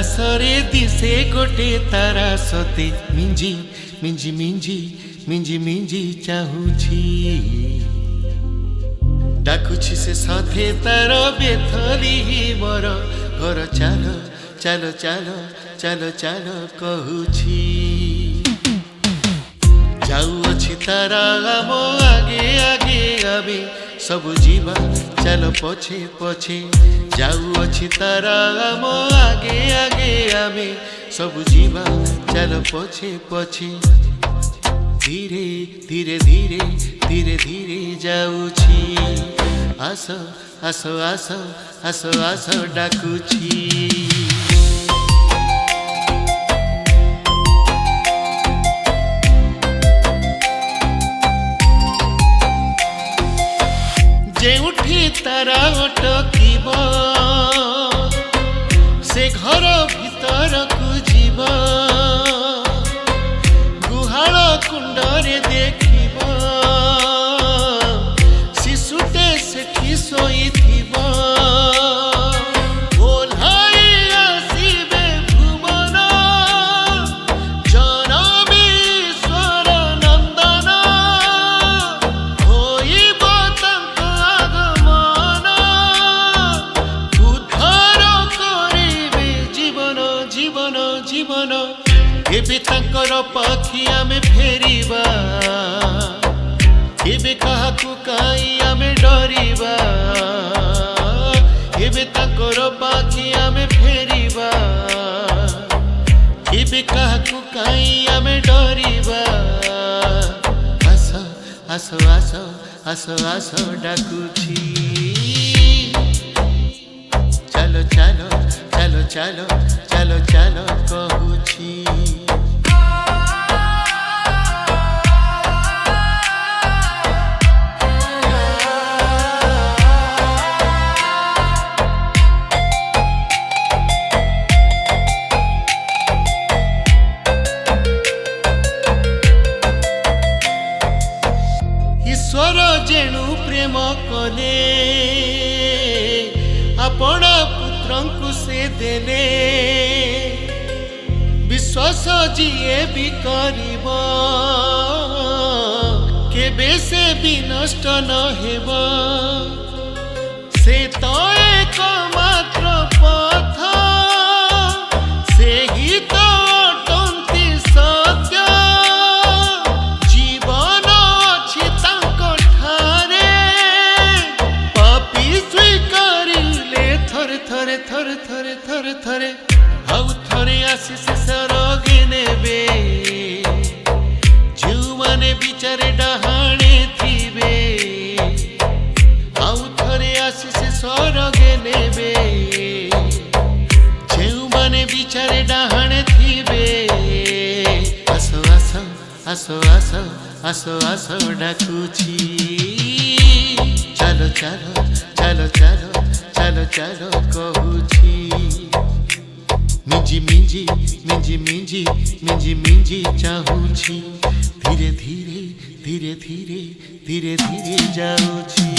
आकाशरे दिसे गोटे तारा सते मिंजी मिंजी मिंजी मिंजी मिंजी चाहूछि डाकुछि से साथे तार बेथली मोर घर चालो चालो चालो चालो चालो कहूछि जाऊछि तारा मो आगे आगे आबे सब जीवा चलो पछे पछे जाऊछि तारा मो आगे आगे आबे सब जीवा चलो पछे पछे धीरे धीरे धीरे धीरे धीरे जाऊछि आस आस आस आस आस डाकुछि जेउठी तारा अटकीब से घर भीतर को जीव गुहाल कुंडरे देखिब शिशुटे सेठी सोईथिब ओल्हाई आसिबे भुवन जनमीश्वर नंदन होइब तांको आगमन उद्धार करिबे जीवन जीवन जीवन एबे तांकर पाखी आमे फेरिबा एबे काहाकू काई आमे डरिबा एबे तांकर पाखी आमे फेरिबा एबे काहाकू काई आमे डरिबा आस आस आस आस आस डाकुछि चलो चलो चलो चलो चलो चलो कहूछि ईश्वर जेणु प्रेम कले आपण पुत्रंकु से देले विश्वास जीए भी करिब केबे से भी नष्ट न हेब से तो एक मात्र पथ से ही तो अटंती सत्य जीवन अछि तांको ठारे पापी स्वीकारिले थरे थरे थरे थरे थरे थरे आउ थरे आशीष सरगे नेबे जो माने बिचारे डहाणे थिबे आउ थरे आशीष सरगे नेबे जो माने बिचारे डहाणे थिबे आसो आसो आसो आसो आसो आसो डाकुछि चलो चलो चलो चलो चलो चलो कहूछि मिंजी मिंजी मिंजी मिंजी मिंजी मिंजी चाहूछि धीरे धीरे धीरे धीरे धीरे धीरे जाऊछि।